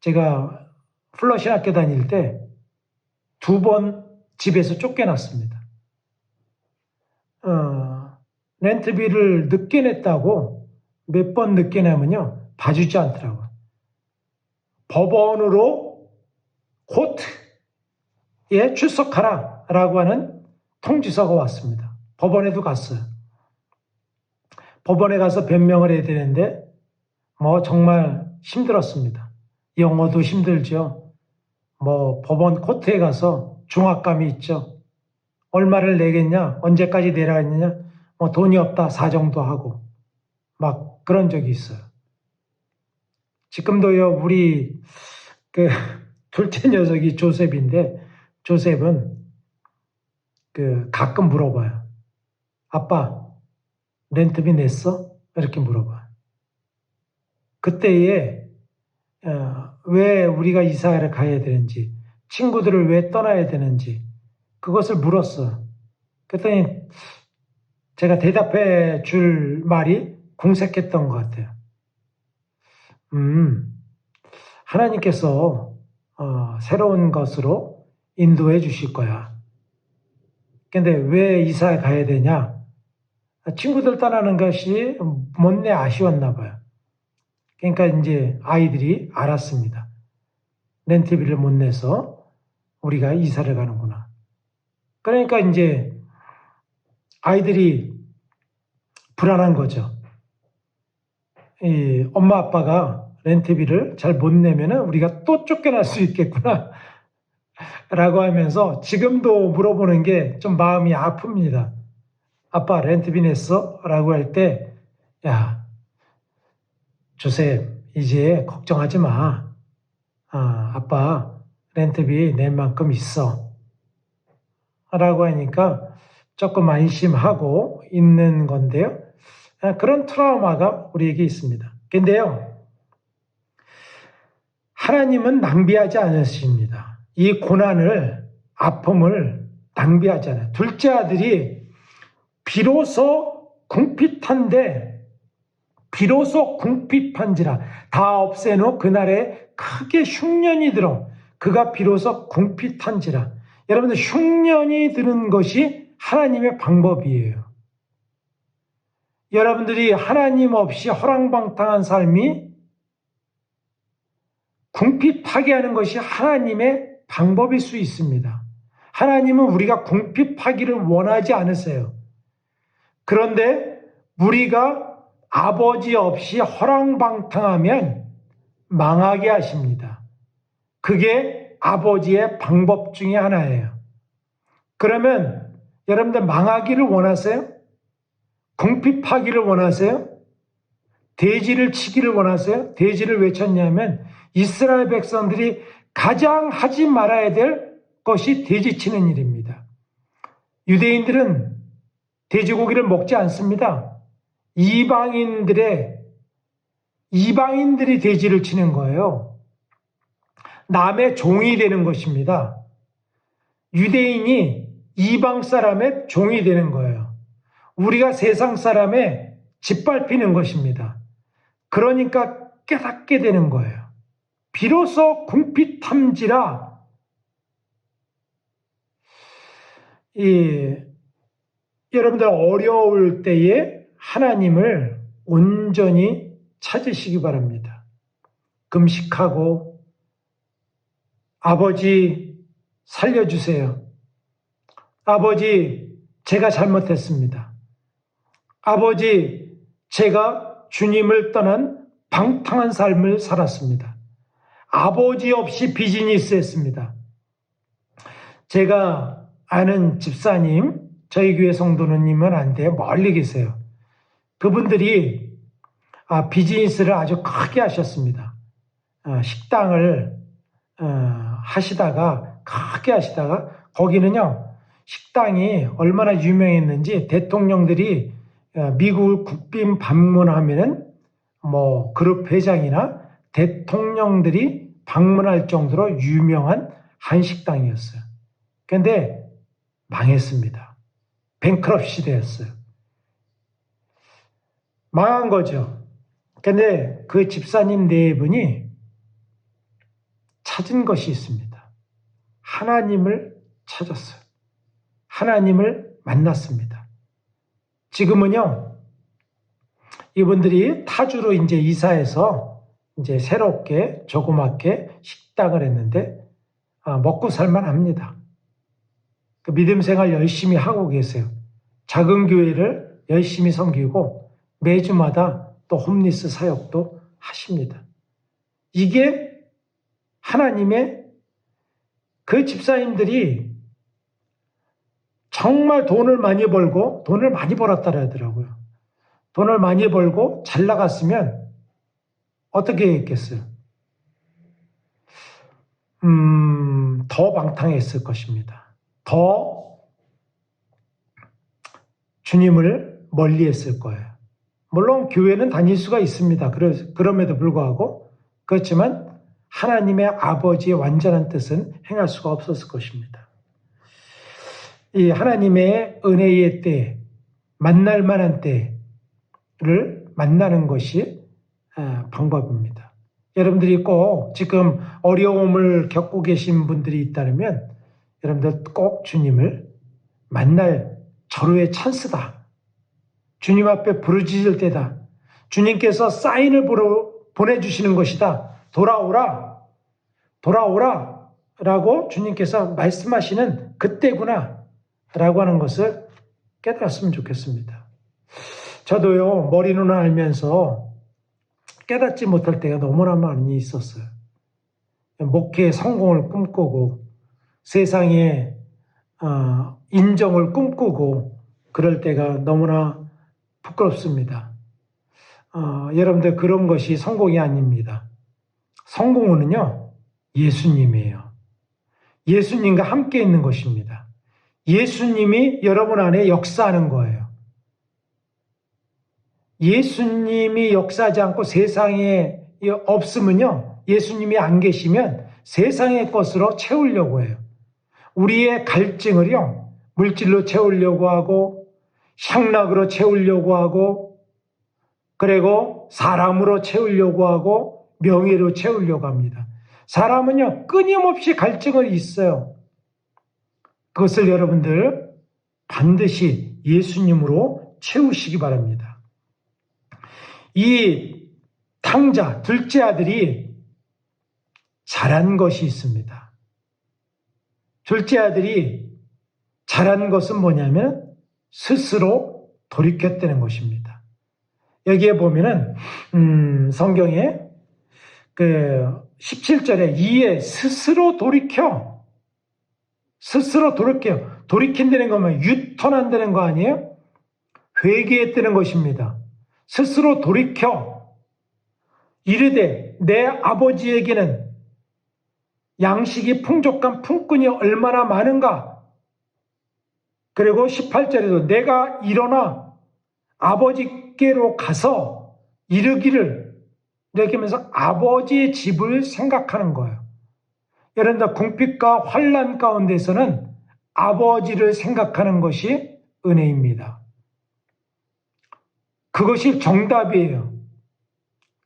제가 플러시 학교 다닐 때 2번 집에서 쫓겨났습니다. 렌트비를 늦게 냈다고 몇 번 늦게 내면요 봐주지 않더라고요. 법원으로 코트에 출석하라 라고 하는 통지서가 왔습니다. 법원에도 갔어요. 법원에 가서 변명을 해야 되는데 정말 힘들었습니다. 영어도 힘들죠. 법원 코트에 가서 중압감이 있죠. 얼마를 내겠냐? 언제까지 내라 했느냐? 돈이 없다 사정도 하고 막 그런 적이 있어요. 지금도요 우리 그 둘째 녀석이 조셉인데 조셉은 가끔 물어봐요. 아빠 렌트비 냈어? 이렇게 물어봐요. 그때에 왜 우리가 이사를 가야 되는지 친구들을 왜 떠나야 되는지 그것을 물었어요. 그랬더니 제가 대답해 줄 말이 궁색했던 것 같아요. 하나님께서 새로운 것으로 인도해 주실 거야. 근데 왜 이사에 가야 되냐? 친구들 떠나는 것이 못내 아쉬웠나 봐요. 그러니까 이제 아이들이 알았습니다. 렌트비를 못 내서 우리가 이사를 가는구나. 그러니까 이제 아이들이 불안한 거죠. 엄마 아빠가 렌트비를 잘 못 내면은 우리가 또 쫓겨날 수 있겠구나 라고 하면서 지금도 물어보는 게 좀 마음이 아픕니다. 아빠 렌트비 냈어? 라고 할 때 야 조셉 이제 걱정하지 마. 아빠 렌트비 낼 만큼 있어 라고 하니까 조금 안심하고 있는 건데요. 그런 트라우마가 우리에게 있습니다. 근데요 하나님은 낭비하지 않으십니다. 이 고난을 아픔을 낭비하지 않아요. 둘째 아들이 비로소 궁핍한지라 다 없애놓고 그날에 크게 흉년이 들어 그가 비로소 궁핍한지라. 여러분들 흉년이 드는 것이 하나님의 방법이에요. 여러분들이 하나님 없이 허랑방탕한 삶이 궁핍하게 하는 것이 하나님의 방법일 수 있습니다. 하나님은 우리가 궁핍하기를 원하지 않으세요. 그런데 우리가 아버지 없이 허랑방탕하면 망하게 하십니다. 그게 아버지의 방법 중에 하나예요. 그러면 여러분들 망하기를 원하세요? 궁핍하기를 원하세요? 돼지를 치기를 원하세요? 돼지를 왜 쳤냐면 이스라엘 백성들이 가장 하지 말아야 될 것이 돼지 치는 일입니다. 유대인들은 돼지고기를 먹지 않습니다. 이방인들이 돼지를 치는 거예요. 남의 종이 되는 것입니다. 유대인이 이방 사람의 종이 되는 거예요. 우리가 세상 사람의 짓밟히는 것입니다. 그러니까 깨닫게 되는 거예요. 비로소 궁핍함지라 여러분들 어려울 때에 하나님을 온전히 찾으시기 바랍니다. 금식하고 아버지 살려주세요. 아버지 제가 잘못했습니다. 아버지 제가 주님을 떠난 방탕한 삶을 살았습니다. 아버지 없이 비즈니스했습니다. 제가 아는 집사님, 저희 교회 성도님은 안 돼요. 멀리 계세요. 그분들이 비즈니스를 아주 크게 하셨습니다. 식당을 크게 하시다가 거기는요, 식당이 얼마나 유명했는지 대통령들이 미국을 국빈 방문하면은 그룹 회장이나 대통령들이 방문할 정도로 유명한 한식당이었어요. 그런데 망했습니다. 뱅크럽시 되었어요. 망한 거죠. 근데 그 집사님 네 분이 찾은 것이 있습니다. 하나님을 찾았어요. 하나님을 만났습니다. 지금은요, 이분들이 타주로 이제 이사해서 이제 새롭게 조그맣게 식당을 했는데 먹고 살만합니다. 그 믿음 생활 열심히 하고 계세요. 작은 교회를 열심히 섬기고 매주마다 또 홈리스 사역도 하십니다. 이게 하나님의 그 집사님들이 정말 돈을 많이 벌었다 하더라고요. 돈을 많이 벌고 잘 나갔으면 어떻게 했겠어요? 더 방탕했을 것입니다. 더 주님을 멀리 했을 거예요. 물론 교회는 다닐 수가 있습니다. 그럼에도 불구하고 그렇지만 하나님의 아버지의 완전한 뜻은 행할 수가 없었을 것입니다. 이 하나님의 은혜의 때, 만날 만한 때를 만나는 것이 방법입니다. 여러분들이 꼭 지금 어려움을 겪고 계신 분들이 있다면 여러분들 꼭 주님을 만날 절호의 찬스다. 주님 앞에 부르짖을 때다. 주님께서 사인을 보내주시는 것이다. 돌아오라 라고 주님께서 말씀하시는 그때구나 라고 하는 것을 깨달았으면 좋겠습니다. 저도요, 머리로는 알면서 깨닫지 못할 때가 너무나 많이 있었어요. 목회의 성공을 꿈꾸고 세상에 인정을 꿈꾸고 그럴 때가 너무나 부끄럽습니다. 여러분들 그런 것이 성공이 아닙니다. 성공은요, 예수님이에요. 예수님과 함께 있는 것입니다. 예수님이 여러분 안에 역사하는 거예요. 예수님이 역사하지 않고 세상에 없으면요, 예수님이 안 계시면 세상의 것으로 채우려고 해요. 우리의 갈증을요, 물질로 채우려고 하고 향락으로 채우려고 하고 그리고 사람으로 채우려고 하고 명예로 채우려고 합니다. 사람은요, 끊임없이 갈증이 있어요. 그것을 여러분들 반드시 예수님으로 채우시기 바랍니다. 이 탕자, 둘째 아들이 잘한 것이 있습니다. 둘째 아들이 잘한 것은 뭐냐면 스스로 돌이켰다는 것입니다. 여기에 보면은 성경에 그 17절에 이에 스스로 돌이킨다는 거면 유턴한다는 거 아니에요? 회개했다는 것입니다. 스스로 돌이켜 이르되 내 아버지에게는 양식이 풍족한 품꾼이 얼마나 많은가. 그리고 18절에도 내가 일어나 아버지께로 가서 이르기를, 이렇게 하면서 아버지의 집을 생각하는 거예요. 여러분들 궁핍과 환난 가운데서는 아버지를 생각하는 것이 은혜입니다. 그것이 정답이에요.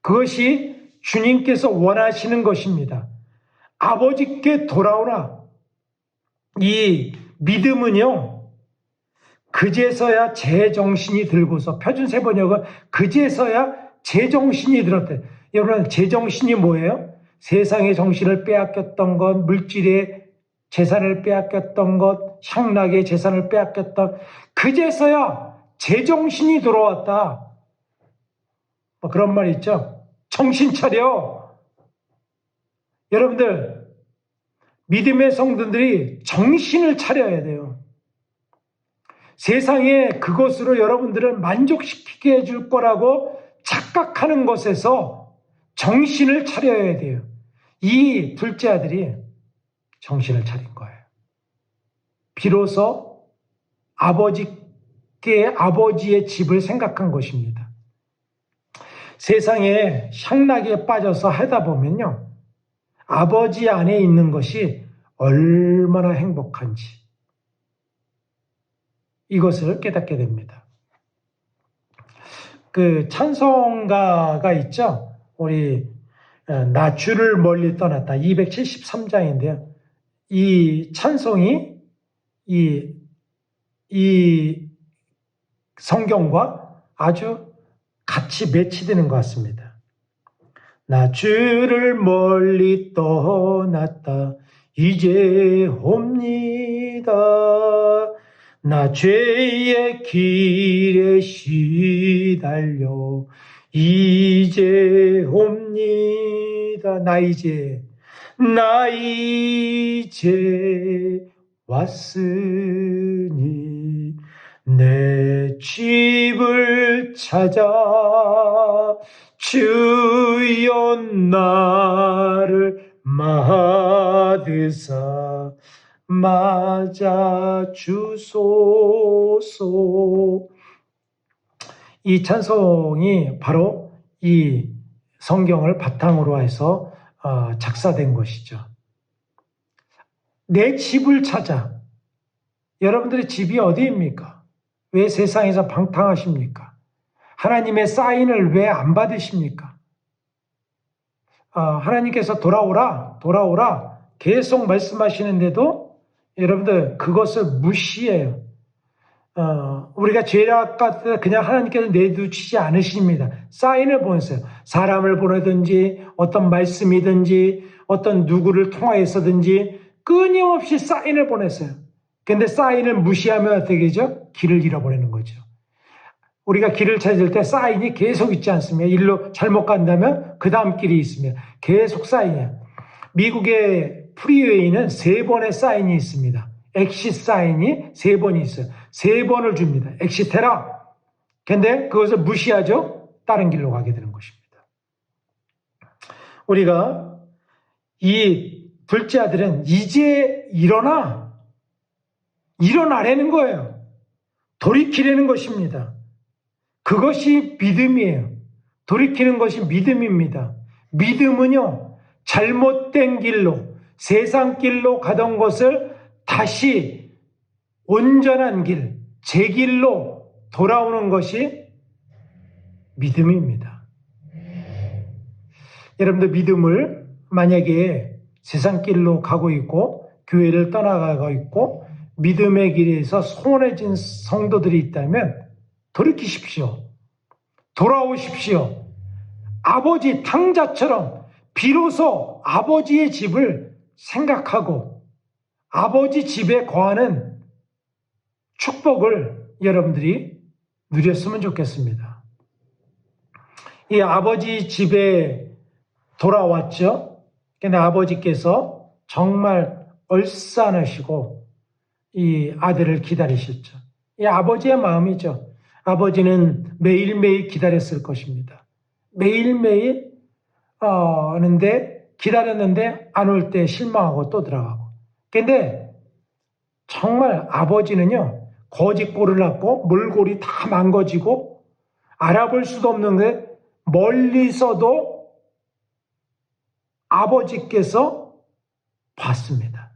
그것이 주님께서 원하시는 것입니다. 아버지께 돌아오라. 이 믿음은요, 그제서야 제정신이 들고서, 표준세 번역은 그제서야 제정신이 들었대. 여러분, 제정신이 뭐예요? 세상의 정신을 빼앗겼던 것, 물질의 재산을 빼앗겼던 것, 향락의 재산을 빼앗겼던, 그제서야 제정신이 돌아왔다. 뭐 그런 말 있죠? 정신 차려. 여러분들, 믿음의 성도들이 정신을 차려야 돼요. 세상에 그것으로 여러분들을 만족시키게 해줄 거라고 착각하는 것에서 정신을 차려야 돼요. 이 둘째 아들이 정신을 차린 거예요. 비로소 아버지의 집을 생각한 것입니다. 세상에 향락에 빠져서 하다 보면요, 아버지 안에 있는 것이 얼마나 행복한지 이것을 깨닫게 됩니다. 그 찬송가가 있죠. 우리 나 주를 멀리 떠났다 273장인데요. 이 찬송이 이 성경과 아주 같이 매치되는 것 같습니다. 나 주를 멀리 떠났다 이제 옵니다. 나 죄의 길에 시달려 이제 옵니다. 나 이제 왔으니 내 집을 찾아 주여 나를 맞으사 맞아 주소서. 이 찬송이 바로 이 성경을 바탕으로 해서 작사된 것이죠. 내 집을 찾아. 여러분들의 집이 어디입니까? 왜 세상에서 방탕하십니까? 하나님의 사인을 왜 안 받으십니까? 하나님께서 돌아오라 계속 말씀하시는데도 여러분들 그것을 무시해요. 우리가 죄악 같을 때 그냥 하나님께서 내두치지 않으십니다. 사인을 보내세요. 사람을 보내든지 어떤 말씀이든지 어떤 누구를 통하여서든지 끊임없이 사인을 보냈어요. 근데 사인을 무시하면 어떻게 되죠? 길을 잃어버리는 거죠. 우리가 길을 찾을 때 사인이 계속 있지 않습니까? 일로 잘못 간다면 그 다음 길이 있습니다. 계속 사인이야. 미국의 프리웨이는 3번의 사인이 있습니다. 엑시트 사인이 3번이 있어요. 3번을 줍니다. 엑시트해라. 근데 그것을 무시하죠? 다른 길로 가게 되는 것입니다. 우리가 이 둘째 아들은 이제 일어나라는 거예요. 돌이키라는 것입니다. 그것이 믿음이에요. 돌이키는 것이 믿음입니다. 믿음은요, 잘못된 길로, 세상 길로 가던 것을 다시 온전한 길, 제 길로 돌아오는 것이 믿음입니다. 여러분들 믿음을 만약에 세상 길로 가고 있고 교회를 떠나가고 있고 믿음의 길에서 소원해진 성도들이 있다면 돌이키십시오. 돌아오십시오. 아버지 탕자처럼 비로소 아버지의 집을 생각하고 아버지 집에 거하는 축복을 여러분들이 누렸으면 좋겠습니다. 이 아버지 집에 돌아왔죠. 근데 아버지께서 정말 얼싸하시고 이 아들을 기다리셨죠. 이 아버지의 마음이죠. 아버지는 매일매일 기다렸을 것입니다. 매일매일 기다렸는데 안 올 때 실망하고 또 들어가고. 근데 정말 아버지는요, 거짓골을 낳고 몰골이 다 망가지고 알아볼 수도 없는데 멀리서도 아버지께서 봤습니다.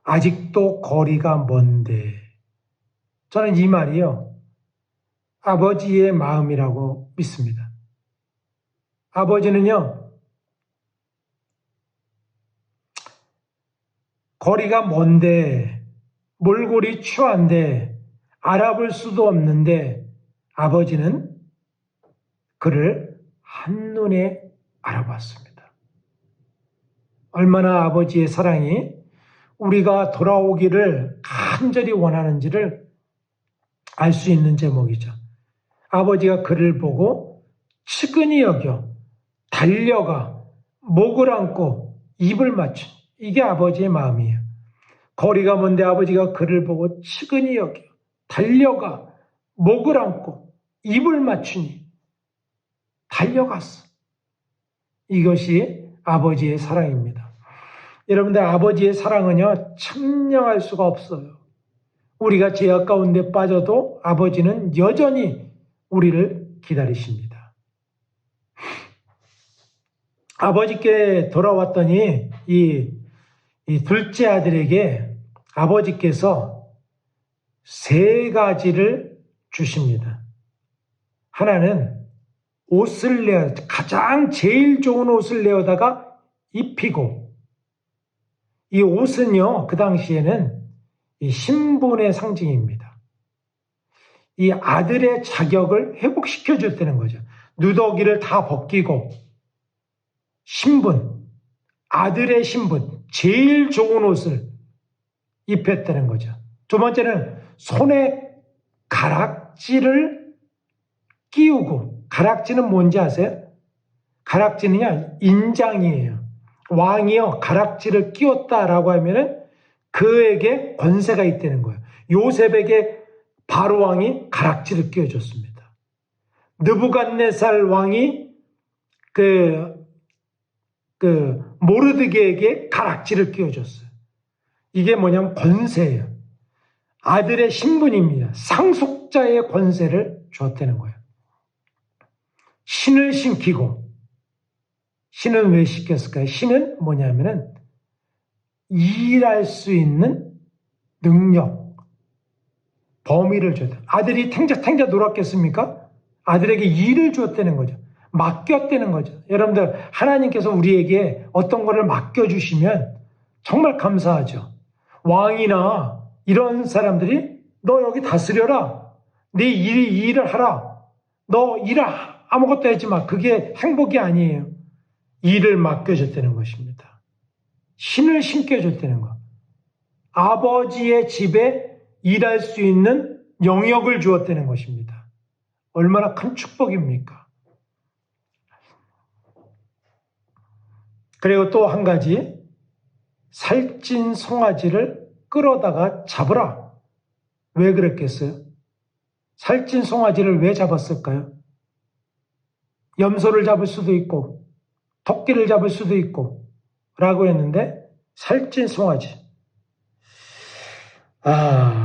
아직도 거리가 먼데. 저는 이 말이요, 아버지의 마음이라고 믿습니다. 아버지는요, 거리가 먼데, 몰골이 추한데, 알아볼 수도 없는데 아버지는 그를 한눈에 알아봤습니다. 얼마나 아버지의 사랑이 우리가 돌아오기를 간절히 원하는지를 알 수 있는 제목이죠. 아버지가 그를 보고 측은히 여겨 달려가 목을 안고 입을 맞춘, 이게 아버지의 마음이에요. 거리가 먼데 아버지가 그를 보고 측은히 여겨 달려가 목을 안고 입을 맞추니 달려갔어. 이것이 아버지의 사랑입니다. 여러분들, 아버지의 사랑은요, 측량할 수가 없어요. 우리가 죄악 가운데 빠져도 아버지는 여전히 우리를 기다리십니다. 아버지께 돌아왔더니 이 둘째 아들에게 아버지께서 3가지를 주십니다. 하나는 옷을 가장 제일 좋은 옷을 내어다가 입히고, 이 옷은요, 그 당시에는 이 신분의 상징입니다. 이 아들의 자격을 회복시켜 줬다는 거죠. 누더기를 다 벗기고 신분, 아들의 신분, 제일 좋은 옷을 입혔다는 거죠. 두 번째는 손에 가락지를 끼우고, 가락지는 뭔지 아세요? 가락지는요, 인장이에요. 왕이요, 가락지를 끼웠다라고 하면은 그에게 권세가 있다는 거예요. 요셉에게 바로 왕이 가락지를 끼워줬습니다. 느부갓네살 왕이 모르드게에게 가락지를 끼워줬어요. 이게 뭐냐면 권세예요. 아들의 신분입니다. 상속자의 권세를 줬다는 거예요. 신을 신기고, 신은 왜 시켰을까요? 신은 뭐냐면은 일할 수 있는 능력, 범위를 줬다. 아들이 탱자탱자 놀았겠습니까? 아들에게 일을 줬다는 거죠. 맡겼다는 거죠. 여러분들, 하나님께서 우리에게 어떤 거를 맡겨주시면 정말 감사하죠. 왕이나 이런 사람들이 너 여기 다스려라. 네 일을 하라. 너 아무것도 하지 마. 그게 행복이 아니에요. 일을 맡겨줬다는 것입니다. 신을 신겨줬다는 것. 아버지의 집에 일할 수 있는 영역을 주었다는 것입니다. 얼마나 큰 축복입니까? 그리고 또 한 가지, 살찐 송아지를 끌어다가 잡으라. 왜 그랬겠어요? 살찐 송아지를 왜 잡았을까요? 염소를 잡을 수도 있고 토끼를 잡을 수도 있고 라고 했는데, 살찐 송아지.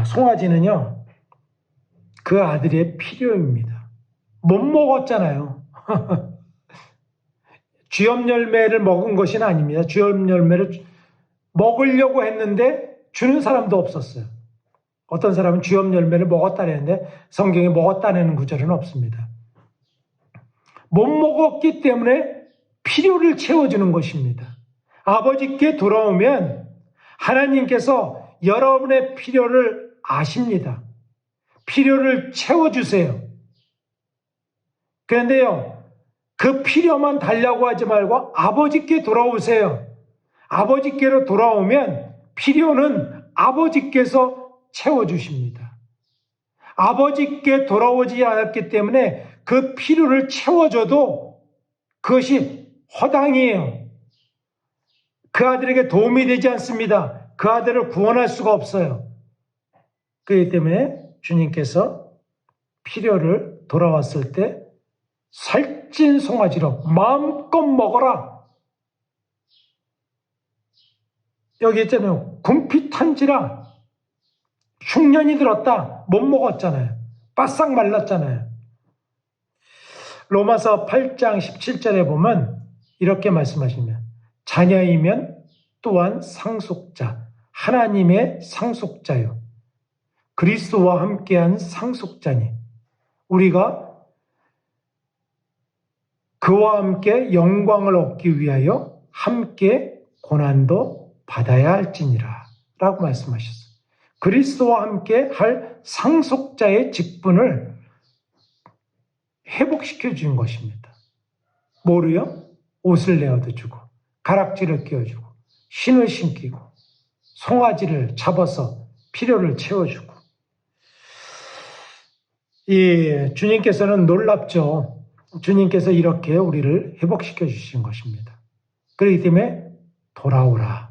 송아지는요, 그 아들의 필요입니다. 못 먹었잖아요. 쥐염 열매를 먹은 것이 아닙니다. 쥐염 열매를 먹으려고 했는데 주는 사람도 없었어요. 어떤 사람은 쥐염 열매를 먹었다는데 성경에 먹었다는 구절은 없습니다. 못 먹었기 때문에 필요를 채워주는 것입니다. 아버지께 돌아오면 하나님께서 여러분의 필요를 아십니다. 필요를 채워주세요. 그런데요, 그 필요만 달라고 하지 말고 아버지께 돌아오세요. 아버지께로 돌아오면 필요는 아버지께서 채워주십니다. 아버지께 돌아오지 않았기 때문에 그 필요를 채워줘도 그것이 허당이에요. 그 아들에게 도움이 되지 않습니다. 그 아들을 구원할 수가 없어요. 그렇기 때문에 주님께서 필요를 돌아왔을 때 살찐 송아지로 마음껏 먹어라. 여기 있잖아요. 군피탄지라. 흉년이 들었다. 못 먹었잖아요. 바싹 말랐잖아요. 로마서 8장 17절에 보면 이렇게 말씀하시면, 자녀이면 또한 상속자, 하나님의 상속자요, 그리스도와 함께한 상속자니 우리가 그와 함께 영광을 얻기 위하여 함께 고난도 받아야 할지니라 라고 말씀하셨어요. 그리스도와 함께 할 상속자의 직분을 회복시켜 준 것입니다. 뭐로요? 옷을 내어도 주고, 가락지를 끼워주고, 신을 신기고, 송아지를 잡아서 필요를 채워주고. 주님께서는 놀랍죠. 주님께서 이렇게 우리를 회복시켜 주신 것입니다. 그렇기 때문에 돌아오라.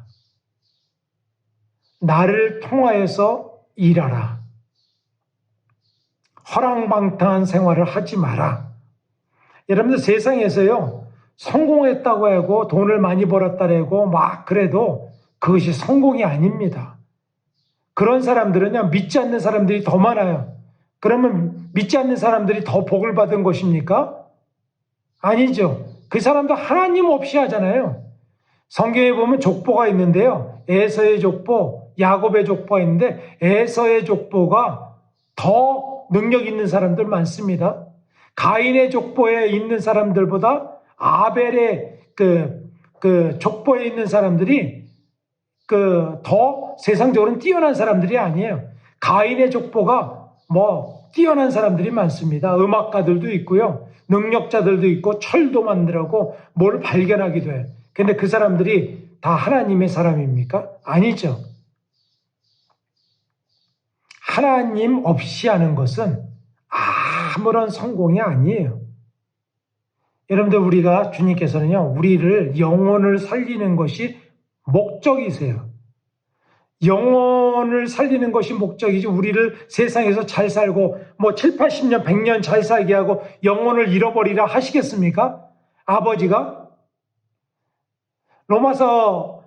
나를 통하여서 일하라. 허랑방탕한 생활을 하지 마라. 여러분들 세상에서요, 성공했다고 하고 돈을 많이 벌었다고 막 그래도 그것이 성공이 아닙니다. 그런 사람들은요, 믿지 않는 사람들이 더 많아요. 그러면 믿지 않는 사람들이 더 복을 받은 것입니까? 아니죠. 그 사람도 하나님 없이 하잖아요. 성경에 보면 족보가 있는데요. 에서의 족보, 야곱의 족보가 있는데 에서의 족보가 더 능력 있는 사람들 많습니다. 가인의 족보에 있는 사람들보다 아벨의 그 족보에 있는 사람들이 더 세상적으로는 뛰어난 사람들이 아니에요. 가인의 족보가 뛰어난 사람들이 많습니다. 음악가들도 있고요. 능력자들도 있고 철도 만들고 뭘 발견하기도 해요. 근데 그 사람들이 다 하나님의 사람입니까? 아니죠. 하나님 없이 하는 것은 아무런 성공이 아니에요. 여러분들, 우리가 주님께서는요, 우리를 영혼을 살리는 것이 목적이세요. 영혼을 살리는 것이 목적이지 우리를 세상에서 잘 살고 7, 80년, 100년 잘 살게 하고 영혼을 잃어버리라 하시겠습니까? 아버지가 로마서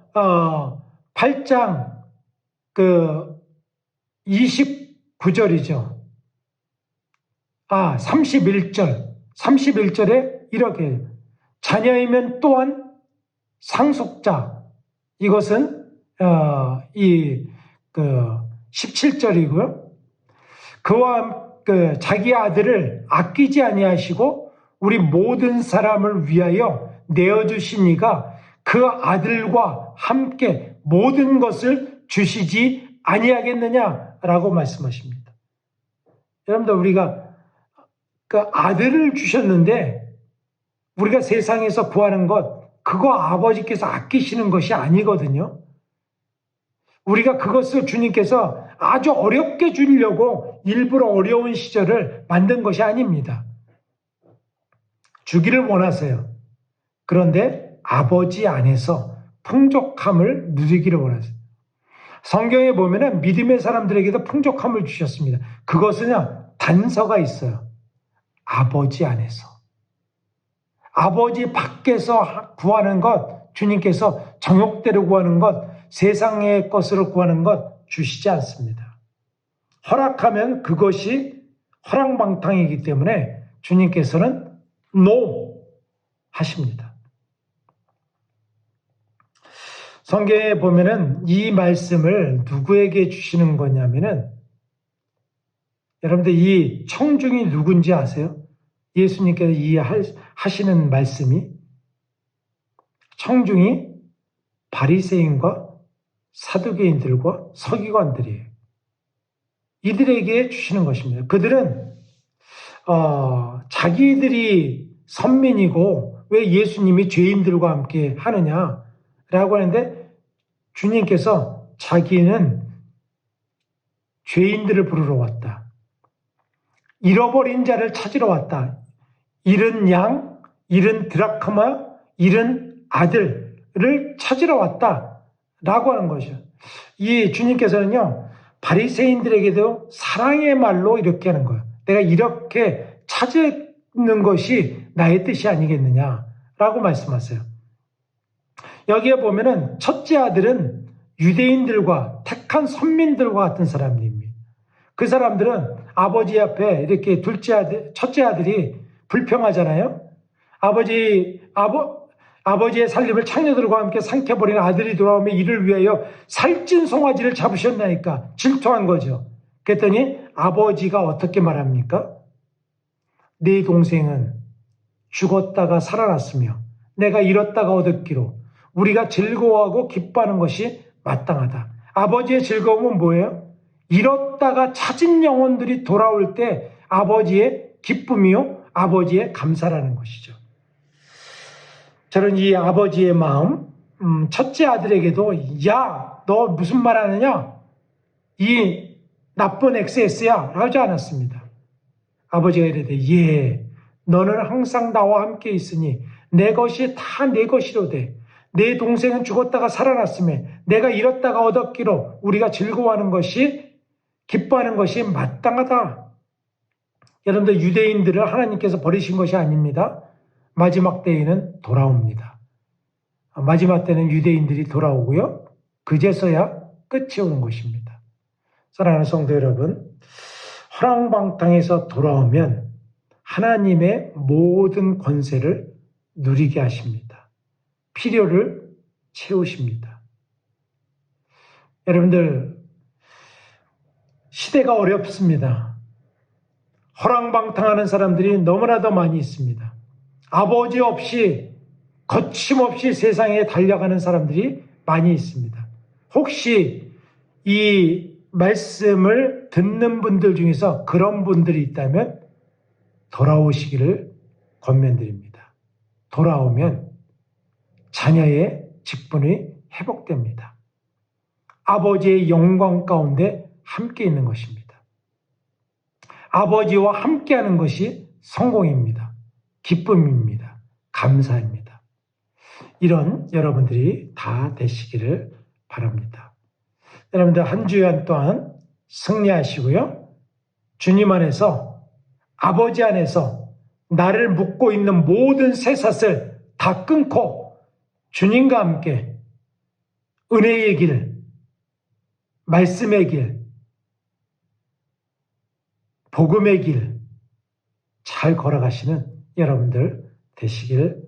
8장 29절이죠. 31절에 이렇게 해요. 자녀이면 또한 상속자. 이것은 17절이고요. 그와 자기 아들을 아끼지 아니하시고 우리 모든 사람을 위하여 내어주시니가 그 아들과 함께 모든 것을 주시지 아니하겠느냐라고 말씀하십니다. 여러분들, 우리가 그 아들을 주셨는데 우리가 세상에서 구하는 것, 그거 아버지께서 아끼시는 것이 아니거든요. 우리가 그것을 주님께서 아주 어렵게 주려고 일부러 어려운 시절을 만든 것이 아닙니다. 주기를 원하세요. 그런데 아버지 안에서 풍족함을 누리기를 원하세요. 성경에 보면은 믿음의 사람들에게도 풍족함을 주셨습니다. 그것은요, 단서가 있어요. 아버지 안에서. 아버지 밖에서 구하는 것, 주님께서 정욕대로 구하는 것, 세상의 것으로 구하는 것 주시지 않습니다. 허락하면 그것이 허랑방탕이기 때문에 주님께서는 NO 하십니다. 성경에 보면은 이 말씀을 누구에게 주시는 거냐면은, 여러분들 이 청중이 누군지 아세요? 예수님께서 하시는 말씀이 청중이 바리새인과 사두개인들과 서기관들이에요. 이들에게 주시는 것입니다. 그들은 자기들이 선민이고 왜 예수님이 죄인들과 함께 하느냐라고 하는데, 주님께서 자기는 죄인들을 부르러 왔다. 잃어버린 자를 찾으러 왔다. 잃은 양, 잃은 드라크마, 잃은 아들을 찾으러 왔다. 라고 하는 것이죠. 이 주님께서는요, 바리새인들에게도 사랑의 말로 이렇게 하는 거예요. 내가 이렇게 찾는 것이 나의 뜻이 아니겠느냐라고 말씀하세요. 여기에 보면은 첫째 아들은 유대인들과 택한 선민들과 같은 사람입니다. 그 사람들은 아버지 앞에 이렇게 첫째 아들이 불평하잖아요. 아버지의 살림을 창녀들과 함께 삼켜버린 아들이 돌아오면 이를 위하여 살찐 송아지를 잡으셨나이까 질투한 거죠. 그랬더니 아버지가 어떻게 말합니까? 네 동생은 죽었다가 살아났으며 내가 잃었다가 얻었기로 우리가 즐거워하고 기뻐하는 것이 마땅하다. 아버지의 즐거움은 뭐예요? 잃었다가 찾은 영혼들이 돌아올 때 아버지의 기쁨이요, 아버지의 감사라는 것이죠. 저는 이 아버지의 마음, 첫째 아들에게도 야, 너 무슨 말 하느냐? 이 나쁜 XS야 하지 않았습니다. 아버지가 이르되 예, 너는 항상 나와 함께 있으니 내 것이 다 내 것이로되 내 동생은 죽었다가 살아났음에 내가 잃었다가 얻었기로 우리가 즐거워하는 것이, 기뻐하는 것이 마땅하다. 여러분들, 유대인들을 하나님께서 버리신 것이 아닙니다. 마지막 때에는 돌아옵니다. 마지막 때는 유대인들이 돌아오고요, 그제서야 끝이 오는 것입니다. 사랑하는 성도 여러분, 허랑방탕에서 돌아오면 하나님의 모든 권세를 누리게 하십니다. 필요를 채우십니다. 여러분들, 시대가 어렵습니다. 허랑방탕하는 사람들이 너무나도 많이 있습니다. 아버지 없이 거침없이 세상에 달려가는 사람들이 많이 있습니다. 혹시 이 말씀을 듣는 분들 중에서 그런 분들이 있다면 돌아오시기를 권면드립니다. 돌아오면 자녀의 직분이 회복됩니다. 아버지의 영광 가운데 함께 있는 것입니다. 아버지와 함께하는 것이 성공입니다. 기쁨입니다. 감사입니다. 이런 여러분들이 다 되시기를 바랍니다. 여러분들, 한 주간 또한 승리하시고요, 주님 안에서, 아버지 안에서 나를 묶고 있는 모든 쇠사슬 다 끊고 주님과 함께 은혜의 길, 말씀의 길, 복음의 길 잘 걸어가시는 여러분들 되시길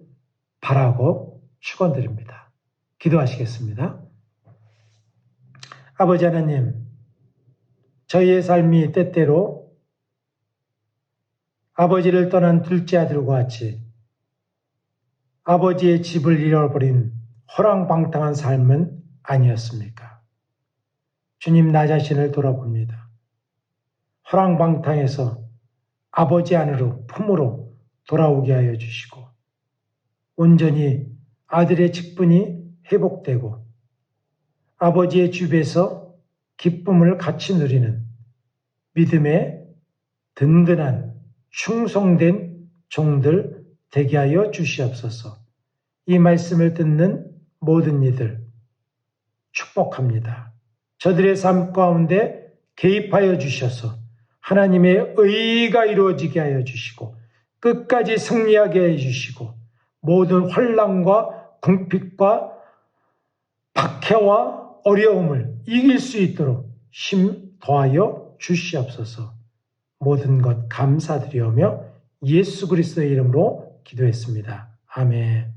바라고 축원드립니다. 기도하시겠습니다. 아버지 하나님, 저희의 삶이 때때로 아버지를 떠난 둘째 아들과 같이 아버지의 집을 잃어버린 허랑방탕한 삶은 아니었습니까? 주님, 나 자신을 돌아봅니다. 허랑방탕에서 아버지 안으로, 품으로 돌아오게 하여 주시고 온전히 아들의 직분이 회복되고 아버지의 집에서 기쁨을 같이 누리는 믿음의 든든한 충성된 종들 되게 하여 주시옵소서. 이 말씀을 듣는 모든 이들 축복합니다. 저들의 삶 가운데 개입하여 주셔서 하나님의 의가 이루어지게 하여 주시고 끝까지 승리하게 해 주시고 모든 환난과 궁핍과 박해와 어려움을 이길 수 있도록 힘 더하여 주시옵소서. 모든 것 감사드리오며 예수 그리스도의 이름으로 기도했습니다. 아멘.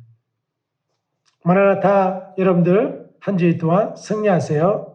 마라나타, 여러분들 한 주일 동안 승리하세요.